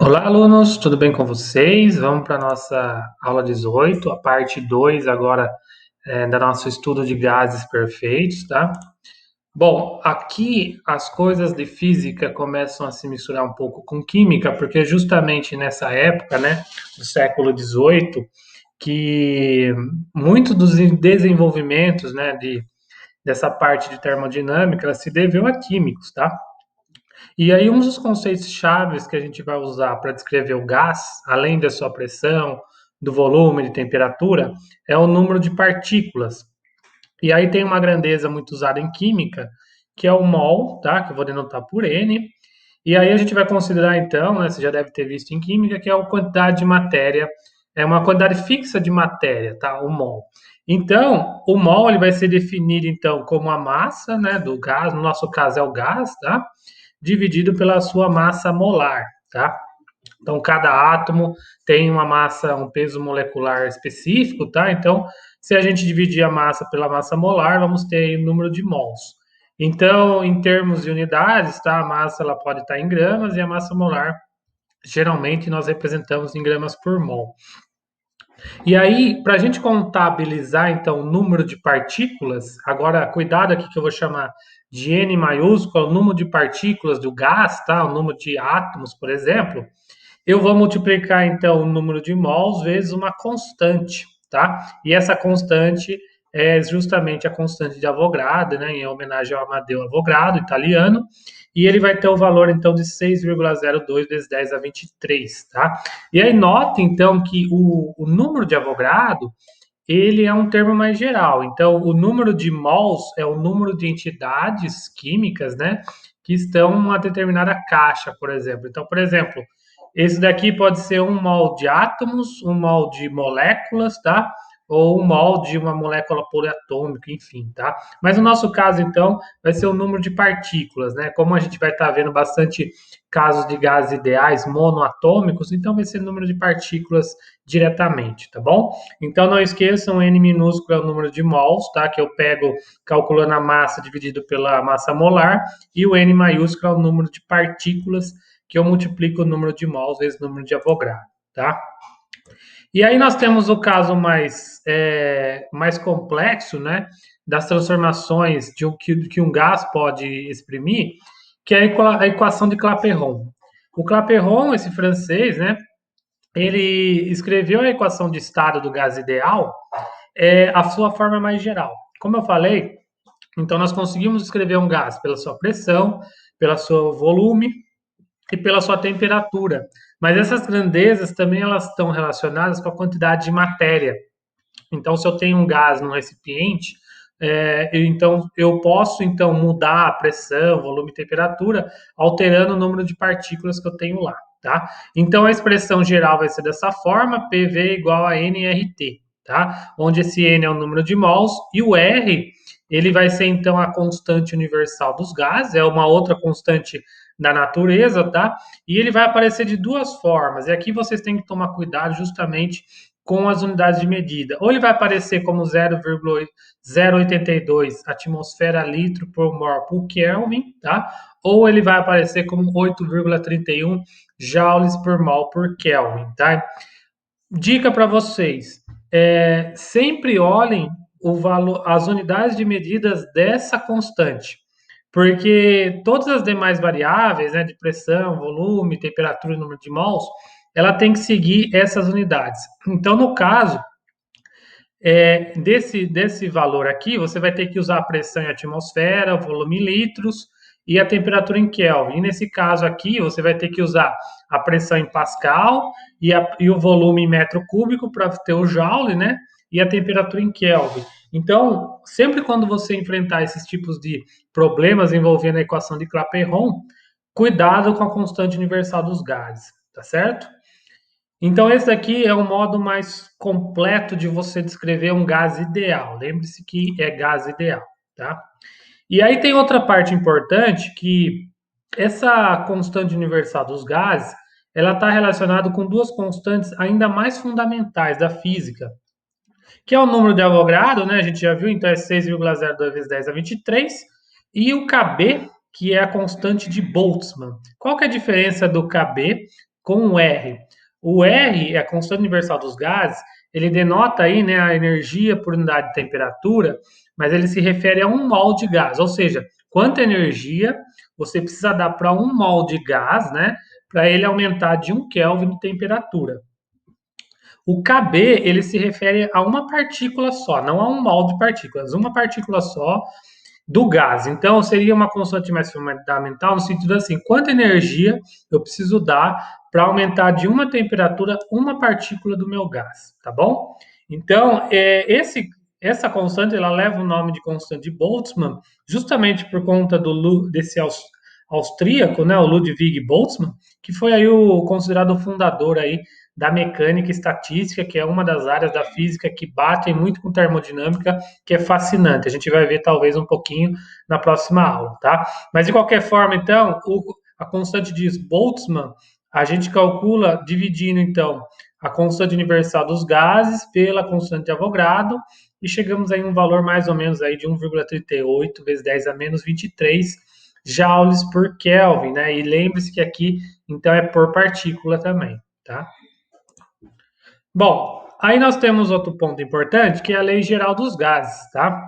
Olá, alunos, tudo bem com vocês? Vamos para a nossa aula 18, a parte 2 agora do nosso estudo de gases perfeitos, tá? Bom, aqui as coisas de física começam a se misturar um pouco com química, porque justamente nessa época, né, do século 18, que muitos dos desenvolvimentos, né, dessa parte de termodinâmica, ela se deveu a químicos, tá? E aí, um dos conceitos chaves que a gente vai usar para descrever o gás, além da sua pressão, do volume, de temperatura, é o número de partículas. E aí tem uma grandeza muito usada em química, que é o mol, tá? Que eu vou denotar por N. E aí a gente vai considerar então, né, você já deve ter visto em química, que é a quantidade de matéria, é uma quantidade fixa de matéria, tá? O mol. Então, o mol ele vai ser definido então como a massa, né, do gás, no nosso caso é o gás, tá? Dividido pela sua massa molar, tá? Então, cada átomo tem uma massa, um peso molecular específico, tá? Então, se a gente dividir a massa pela massa molar, vamos ter o número de mols. Então, em termos de unidades, tá? A massa ela pode estar em gramas e a massa molar, geralmente, nós representamos em gramas por mol. E aí, para a gente contabilizar, então, o número de partículas, agora, cuidado aqui que eu vou chamar de N maiúsculo, o número de partículas do gás, tá? O número de átomos, por exemplo, eu vou multiplicar, então, o número de mols vezes uma constante, tá? E essa constante é justamente a constante de Avogadro, né? Em homenagem ao Amadeu Avogadro, italiano. E ele vai ter o valor, então, de 6,02 vezes 10 a 23, tá? E aí, nota, então, que o número de Avogadro, ele é um termo mais geral. Então, o número de mols é o número de entidades químicas, né? Que estão em uma determinada caixa, por exemplo. Então, por exemplo, esse daqui pode ser um mol de átomos, um mol de moléculas, tá? Ou um mol de uma molécula poliatômica, enfim, tá? Mas no nosso caso, então, vai ser o número de partículas, né? Como a gente vai estar vendo bastante casos de gases ideais monoatômicos, então vai ser o número de partículas diretamente, tá bom? Então não esqueçam, N minúsculo é o número de mols, tá? Que eu pego calculando a massa dividido pela massa molar, e o N maiúsculo é o número de partículas que eu multiplico o número de mols vezes o número de Avogadro, tá? E aí nós temos o caso mais complexo, né, das transformações que um gás pode exprimir, que é a equação de Clapeyron. O Clapeyron, esse francês, né, ele escreveu a equação de estado do gás ideal, a sua forma mais geral. Como eu falei, então nós conseguimos escrever um gás pela sua pressão, pelo seu volume e pela sua temperatura. Mas essas grandezas também elas estão relacionadas com a quantidade de matéria. Então, se eu tenho um gás no recipiente, então eu posso então mudar a pressão, volume e temperatura, alterando o número de partículas que eu tenho lá, tá? Então a expressão geral vai ser dessa forma: PV igual a nRT, tá? Onde esse N é o número de mols e o R ele vai ser então a constante universal dos gases, é uma outra constante da natureza, tá? E ele vai aparecer de duas formas. E aqui vocês têm que tomar cuidado justamente com as unidades de medida. Ou ele vai aparecer como 0,082 atmosfera litro por mol por Kelvin, tá? Ou ele vai aparecer como 8,31 joules por mol por Kelvin, tá? Dica para vocês: sempre olhem o valor, as unidades de medidas dessa constante, porque todas as demais variáveis, né, de pressão, volume, temperatura e número de mols, ela tem que seguir essas unidades. Então, no caso desse valor aqui, você vai ter que usar a pressão em atmosfera, o volume em litros e a temperatura em Kelvin. E nesse caso aqui, você vai ter que usar a pressão em Pascal e o volume em metro cúbico para ter o Joule, né? E a temperatura em Kelvin. Então, sempre quando você enfrentar esses tipos de problemas envolvendo a equação de Clapeyron, cuidado com a constante universal dos gases, tá certo? Então, esse aqui é um modo mais completo de você descrever um gás ideal. Lembre-se que é gás ideal, tá? E aí tem outra parte importante que essa constante universal dos gases, ela está relacionada com duas constantes ainda mais fundamentais da física, que é o número de Avogadro, né? A gente já viu, então é 6,02 vezes 10 a 23, e o Kb, que é a constante de Boltzmann. Qual que é a diferença do Kb com um R. O R é a constante universal dos gases, ele denota aí, né, a energia por unidade de temperatura, mas ele se refere a um mol de gás, ou seja, quanta energia você precisa dar para um mol de gás, né, para ele aumentar de 1 Kelvin de temperatura. O Kb, ele se refere a uma partícula só, não a um mol de partículas, uma partícula só do gás. Então, seria uma constante mais fundamental no sentido assim, quanta energia eu preciso dar para aumentar de uma temperatura uma partícula do meu gás, tá bom? Então, essa constante, ela leva o nome de constante de Boltzmann, justamente por conta desse austríaco, né, o Ludwig Boltzmann, que foi aí considerado o fundador aí da mecânica estatística, que é uma das áreas da física que batem muito com termodinâmica, que é fascinante. A gente vai ver talvez um pouquinho na próxima aula, tá? Mas de qualquer forma, então, a constante de Boltzmann, a gente calcula dividindo, então, a constante universal dos gases pela constante de Avogadro e chegamos aí a um valor mais ou menos aí de 1,38 vezes 10 a menos 23 joules por Kelvin, né? E lembre-se que aqui, então, é por partícula também, tá? Bom, aí nós temos outro ponto importante, que é a lei geral dos gases, tá?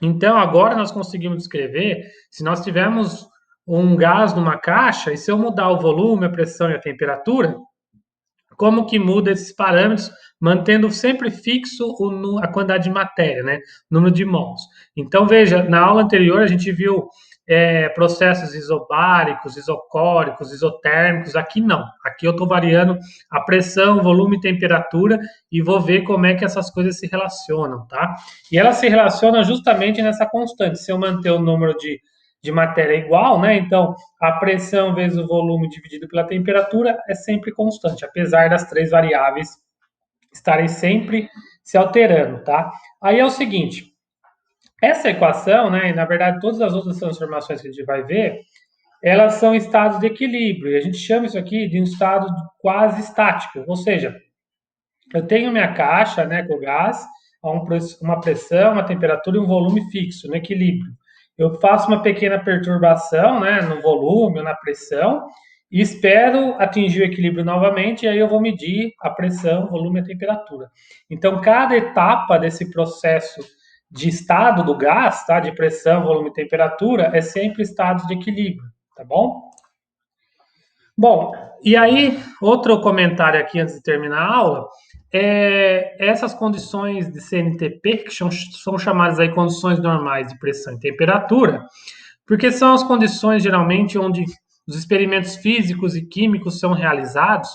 Então, agora nós conseguimos descrever, se nós tivermos um gás numa caixa, e se eu mudar o volume, a pressão e a temperatura, como que muda esses parâmetros, mantendo sempre fixo a quantidade de matéria, né? Número de mols. Então, veja, na aula anterior a gente viu processos isobáricos, isocóricos, isotérmicos. Aqui não. Aqui eu estou variando a pressão, volume e temperatura e vou ver como é que essas coisas se relacionam, tá? E elas se relacionam justamente nessa constante. Se eu manter o número de matéria igual, né? Então, a pressão vezes o volume dividido pela temperatura é sempre constante, apesar das três variáveis estarem sempre se alterando, tá? Aí é o seguinte, essa equação, né, e na verdade todas as outras transformações que a gente vai ver, elas são estados de equilíbrio, e a gente chama isso aqui de um estado quase estático, ou seja, eu tenho minha caixa, né, com gás, a uma pressão, uma temperatura e um volume fixo, no equilíbrio. Eu faço uma pequena perturbação, né, no volume ou na pressão e espero atingir o equilíbrio novamente e aí eu vou medir a pressão, o volume e a temperatura. Então, cada etapa desse processo de estado do gás, tá, de pressão, volume e temperatura, é sempre estado de equilíbrio, tá bom? Bom, e aí, outro comentário aqui antes de terminar a aula, essas condições de CNTP, que são chamadas aí condições normais de pressão e temperatura, porque são as condições geralmente onde os experimentos físicos e químicos são realizados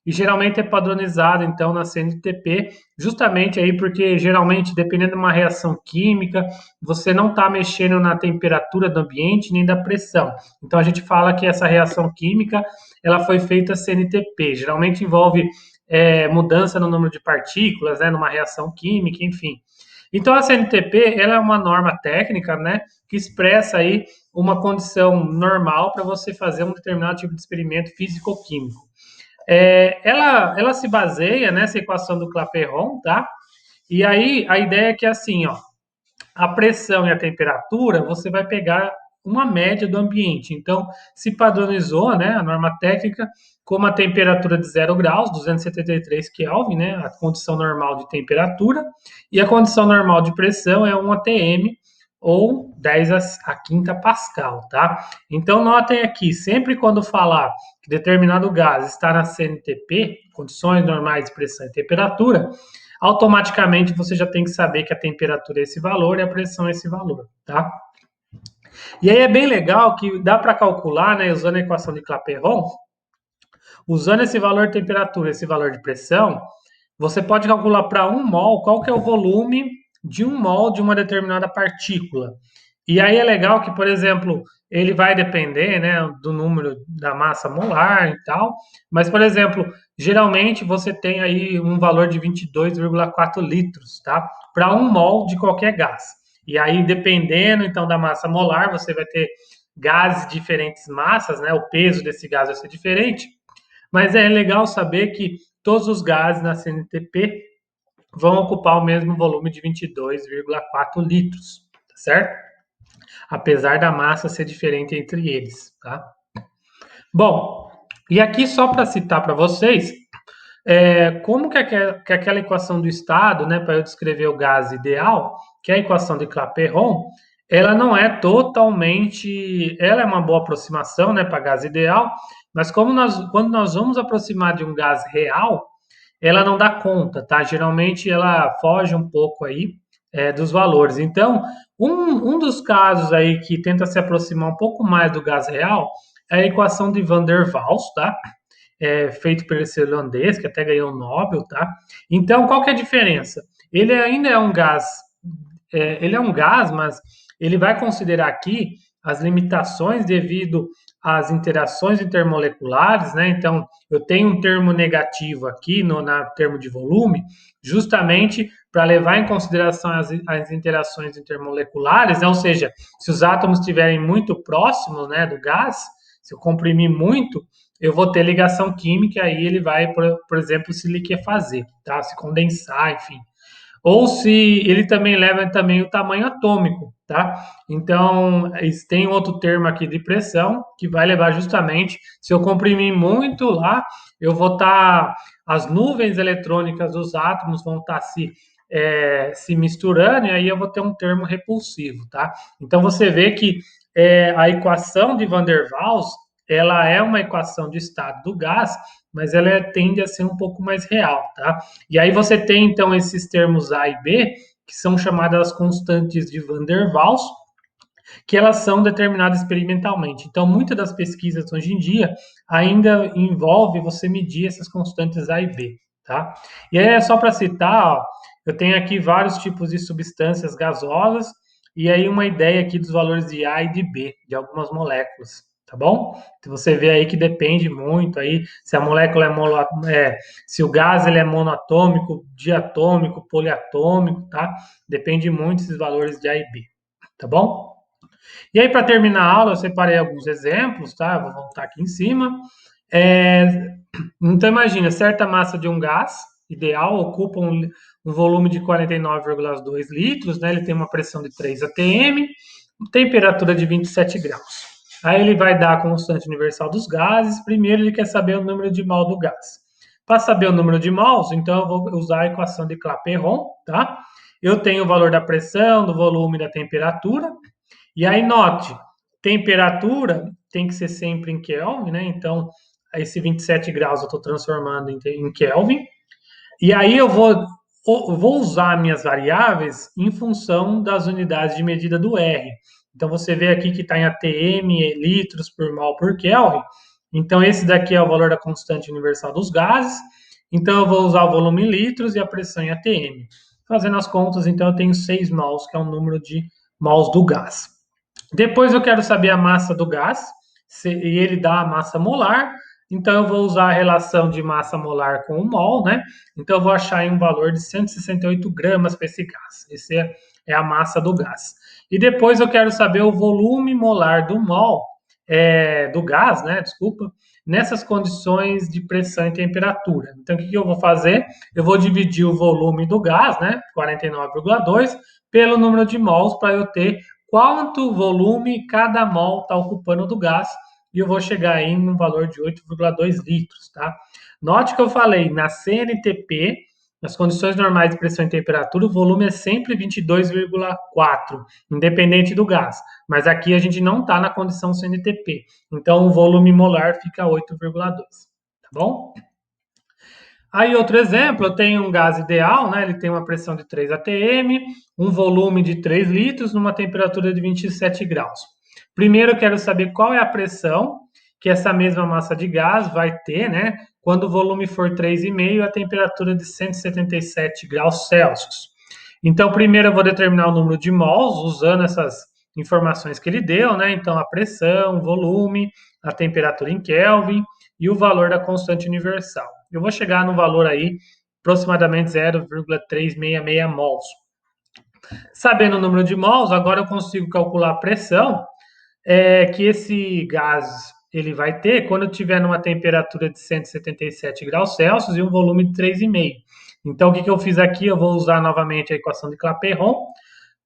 e geralmente é padronizado então na CNTP, justamente aí porque geralmente dependendo de uma reação química, você não está mexendo na temperatura do ambiente nem da pressão. Então a gente fala que essa reação química ela foi feita CNTP, geralmente envolve mudança no número de partículas, né, numa reação química, enfim. Então a CNTP ela é uma norma técnica, né, que expressa aí uma condição normal para você fazer um determinado tipo de experimento físico-químico. Ela se baseia nessa equação do Clapeyron, tá? E aí a ideia é que assim, ó, a pressão e a temperatura, você vai pegar uma média do ambiente. Então, se padronizou, né, a norma técnica, como a temperatura de 0 graus, 273 Kelvin, né, a condição normal de temperatura, e a condição normal de pressão é 1 atm, ou 10 a quinta Pascal, tá? Então, notem aqui, sempre quando falar que determinado gás está na CNTP, condições normais de pressão e temperatura, automaticamente você já tem que saber que a temperatura é esse valor e a pressão é esse valor, tá? E aí é bem legal que dá para calcular, né, usando a equação de Clapeyron, usando esse valor de temperatura, esse valor de pressão, você pode calcular para 1 mol qual que é o volume de 1 mol de uma determinada partícula. E aí é legal que, por exemplo, ele vai depender, né, do número da massa molar e tal, mas, por exemplo, geralmente você tem aí um valor de 22,4 litros, tá? Para 1 mol de qualquer gás. E aí, dependendo, então, da massa molar, você vai ter gases de diferentes massas, né? O peso desse gás vai ser diferente, mas é legal saber que todos os gases na CNTP vão ocupar o mesmo volume de 22,4 litros, tá certo? Apesar da massa ser diferente entre eles, tá? Bom, E aqui, só para citar para vocês, como que aquela equação do estado, né, para eu descrever o gás ideal, que é a equação de Clapeyron, ela não é totalmente, ela é uma boa aproximação, né, para gás ideal, mas quando nós vamos aproximar de um gás real, ela não dá conta, tá? Geralmente ela foge um pouco aí dos valores. Então, um dos casos aí que tenta se aproximar um pouco mais do gás real é a equação de Van der Waals, tá? Feito por esse holandês, que até ganhou o Nobel, tá? Então, qual que é a diferença? Ele ainda é um gás, ele é um gás, mas ele vai considerar aqui as limitações devido às interações intermoleculares, né? Então, eu tenho um termo negativo aqui na termo de volume, justamente para levar em consideração as interações intermoleculares, né? Ou seja, se os átomos estiverem muito próximos, né, do gás, se eu comprimir muito, eu vou ter ligação química, aí ele vai, por exemplo, se liquefazer, tá? Se condensar, enfim. Ou se ele também leva também o tamanho atômico, tá? Então, tem outro termo aqui de pressão que vai levar justamente, se eu comprimir muito lá, eu vou estar, as nuvens eletrônicas dos átomos vão estar se misturando e aí eu vou ter um termo repulsivo, tá? Então, você vê que a equação de Van der Waals, ela é uma equação de estado do gás, mas ela tende a ser um pouco mais real, tá? E aí você tem, então, esses termos A e B, que são chamadas constantes de Van der Waals, que elas são determinadas experimentalmente. Então, muitas das pesquisas hoje em dia ainda envolve você medir essas constantes A e B, tá? E aí, só para citar, ó, eu tenho aqui vários tipos de substâncias gasosas, e aí uma ideia aqui dos valores de A e de B, de algumas moléculas, tá bom? Então, você vê aí que depende muito aí se a molécula se o gás ele é monoatômico, diatômico, poliatômico, tá? Depende muito desses valores de A e B, tá bom? E aí, para terminar a aula, eu separei alguns exemplos, tá? Eu vou voltar aqui em cima. É, então, imagina, certa massa de um gás ideal ocupa um volume de 49,2 litros, né? Ele tem uma pressão de 3 atm, temperatura de 27 graus. Aí ele vai dar a constante universal dos gases. Primeiro, ele quer saber o número de mol do gás. Para saber o número de mols, então eu vou usar a equação de Clapeyron, tá? Eu tenho o valor da pressão, do volume e da temperatura. E aí, note, temperatura tem que ser sempre em Kelvin, né? Então, esse 27 graus eu estou transformando em Kelvin. E aí eu vou usar minhas variáveis em função das unidades de medida do R. Então, você vê aqui que está em ATM, litros por mol por Kelvin. Então, esse daqui é o valor da constante universal dos gases. Então, eu vou usar o volume em litros e a pressão em ATM. Fazendo as contas, então, eu tenho 6 mols, que é o número de mols do gás. Depois eu quero saber a massa do gás, e ele dá a massa molar, então eu vou usar a relação de massa molar com o mol, né? Então eu vou achar aí um valor de 168 gramas para esse gás. Esse é a massa do gás. E depois eu quero saber o volume molar do mol, do gás, né? Desculpa, nessas condições de pressão e temperatura. Então o que eu vou fazer? Eu vou dividir o volume do gás, né? 49,2, pelo número de mols para eu ter quanto volume cada mol está ocupando do gás, e eu vou chegar aí em um valor de 8,2 litros, tá? Note que eu falei, na CNTP, nas condições normais de pressão e temperatura, o volume é sempre 22,4, independente do gás. Mas aqui a gente não está na condição CNTP, então o volume molar fica 8,2, tá bom? Aí, outro exemplo, eu tenho um gás ideal, né? Ele tem uma pressão de 3 atm, um volume de 3 litros, numa temperatura de 27 graus. Primeiro, eu quero saber qual é a pressão que essa mesma massa de gás vai ter, né? Quando o volume for 3,5 e a temperatura de 177 graus Celsius. Então, primeiro eu vou determinar o número de mols, usando essas informações que ele deu, né? Então, a pressão, o volume, a temperatura em Kelvin e o valor da constante universal. Eu vou chegar no valor aí, aproximadamente 0,366 mols. Sabendo o número de mols, agora eu consigo calcular a pressão que esse gás ele vai ter quando tiver numa temperatura de 177 graus Celsius e um volume de 3,5. Então, o que eu fiz aqui? Eu vou usar novamente a equação de Clapeyron,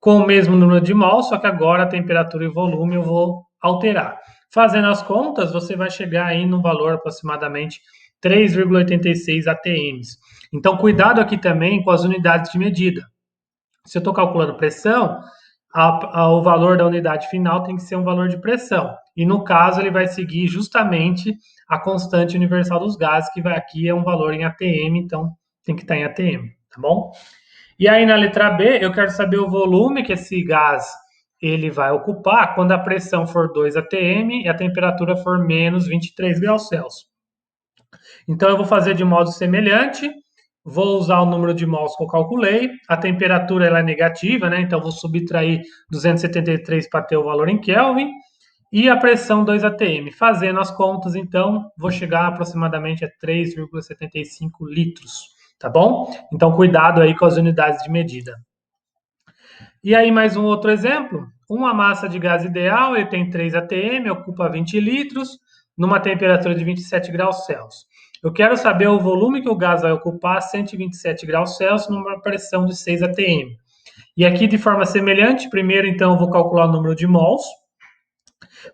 com o mesmo número de mols, só que agora a temperatura e o volume eu vou alterar. Fazendo as contas, você vai chegar aí no valor aproximadamente 3,86 ATMs. Então, cuidado aqui também com as unidades de medida. Se eu estou calculando pressão, o valor da unidade final tem que ser um valor de pressão. E no caso, ele vai seguir justamente a constante universal dos gases, que vai aqui é um valor em ATM, então tem que estar em ATM, tá bom? E aí na letra B, eu quero saber o volume que esse gás ele vai ocupar quando a pressão for 2 atm e a temperatura for menos 23 graus Celsius. Então eu vou fazer de modo semelhante, vou usar o número de mols que eu calculei, a temperatura ela é negativa, né? Então eu vou subtrair 273 para ter o valor em Kelvin, e a pressão 2 atm. Fazendo as contas, então, vou chegar aproximadamente a 3,75 litros, tá bom? Então cuidado aí com as unidades de medida. E aí, mais um outro exemplo. Uma massa de gás ideal, ele tem 3 atm, ocupa 20 litros, numa temperatura de 27 graus Celsius. Eu quero saber o volume que o gás vai ocupar a 127 graus Celsius numa pressão de 6 atm. E aqui, de forma semelhante, primeiro, então, eu vou calcular o número de mols,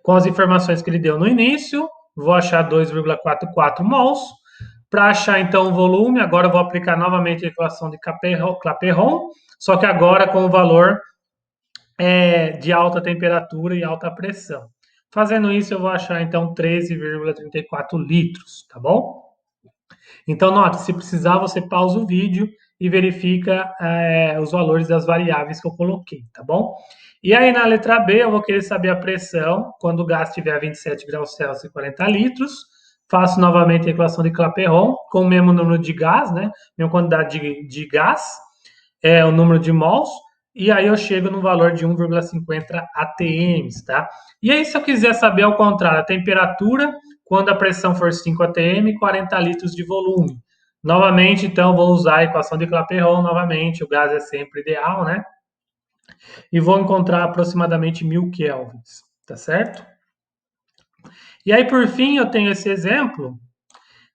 com as informações que ele deu no início, vou achar 2,44 mols. Para achar, então, o volume, agora eu vou aplicar novamente a equação de Clapeyron, só que agora com o valor de alta temperatura e alta pressão. Fazendo isso, eu vou achar, então, 13,34 litros, tá bom? Então, note, se precisar, você pausa o vídeo e verifica os valores das variáveis que eu coloquei, tá bom? E aí, na letra B, eu vou querer saber a pressão quando o gás estiver a 27 graus Celsius e 40 litros. Faço novamente a equação de Clapeyron com o mesmo número de gás, né? Mesma quantidade de gás, o número de mols, e aí eu chego no valor de 1,50 atms, tá? E aí, se eu quiser saber ao contrário, a temperatura quando a pressão for 5 atm e 40 litros de volume. Novamente, então, vou usar a equação de Clapeyron novamente, o gás é sempre ideal, né? E vou encontrar aproximadamente 1000 kelvins, tá certo? E aí, por fim, eu tenho esse exemplo,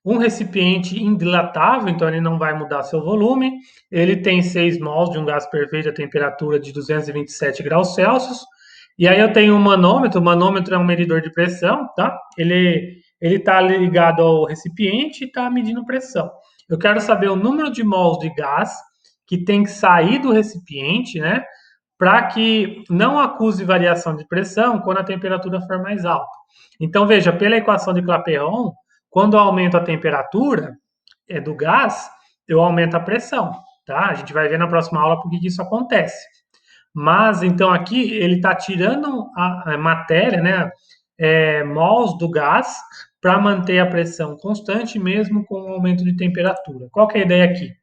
um recipiente indilatável, então ele não vai mudar seu volume, ele tem 6 mols de um gás perfeito a temperatura de 227 graus Celsius, e aí eu tenho um manômetro, o manômetro é um medidor de pressão, tá? Ele está ligado ao recipiente e está medindo pressão. Eu quero saber o número de mols de gás que tem que sair do recipiente, né? Para que não acuse variação de pressão quando a temperatura for mais alta. Então, veja, pela equação de Clapeyron, quando eu aumento a temperatura do gás, eu aumento a pressão, tá? A gente vai ver na próxima aula por que isso acontece. Mas, então, aqui ele está tirando a matéria, né, mols do gás, para manter a pressão constante, mesmo com o aumento de temperatura. Qual que é a ideia aqui?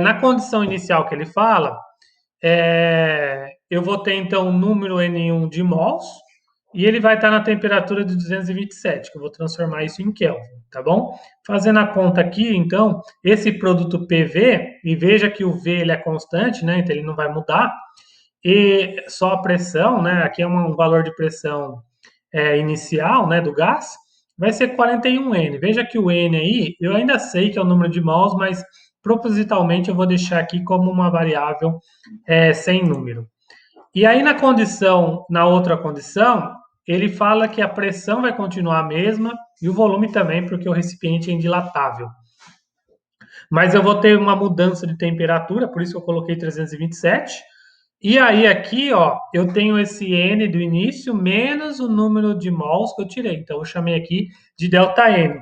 Na condição inicial que ele fala, eu vou ter, então, um número N1 de mols, e ele vai estar na temperatura de 227, que eu vou transformar isso em Kelvin, tá bom? Fazendo a conta aqui, então, esse produto PV, e veja que o V ele é constante, né? Então ele não vai mudar, e só a pressão, né? Aqui é um valor de pressão inicial, né, do gás, vai ser 41N. Veja que o N aí, eu ainda sei que é o número de mols, mas propositalmente eu vou deixar aqui como uma variável sem número. E aí na outra condição, ele fala que a pressão vai continuar a mesma e o volume também, porque o recipiente é indilatável. Mas eu vou ter uma mudança de temperatura, por isso que eu coloquei 327. E aí aqui, ó, eu tenho esse N do início menos o número de mols que eu tirei. Então eu chamei aqui de ΔN.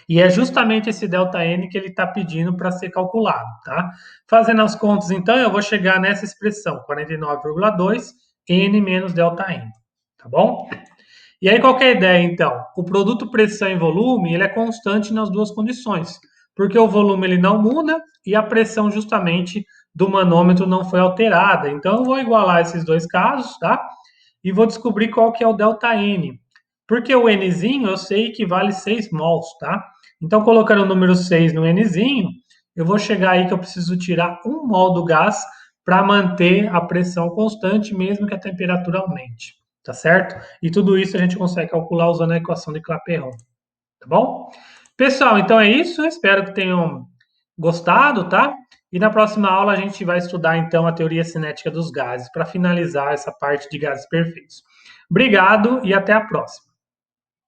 E é justamente esse ΔN que ele está pedindo para ser calculado, tá? Fazendo as contas, então, eu vou chegar nessa expressão, 49,2 N menos ΔN, tá bom? E aí, qual que é a ideia, então? O produto pressão e volume, ele é constante nas duas condições, porque o volume ele não muda e a pressão justamente do manômetro não foi alterada. Então, eu vou igualar esses dois casos, tá? E vou descobrir qual que é o ΔN. Porque o Nzinho eu sei que vale 6 mols, tá? Então, colocando o número 6 no Nzinho, eu vou chegar aí que eu preciso tirar 1 mol do gás para manter a pressão constante, mesmo que a temperatura aumente, tá certo? E tudo isso a gente consegue calcular usando a equação de Clapeyron, tá bom? Pessoal, então é isso. Espero que tenham gostado, tá? E na próxima aula a gente vai estudar então a teoria cinética dos gases para finalizar essa parte de gases perfeitos. Obrigado e até a próxima.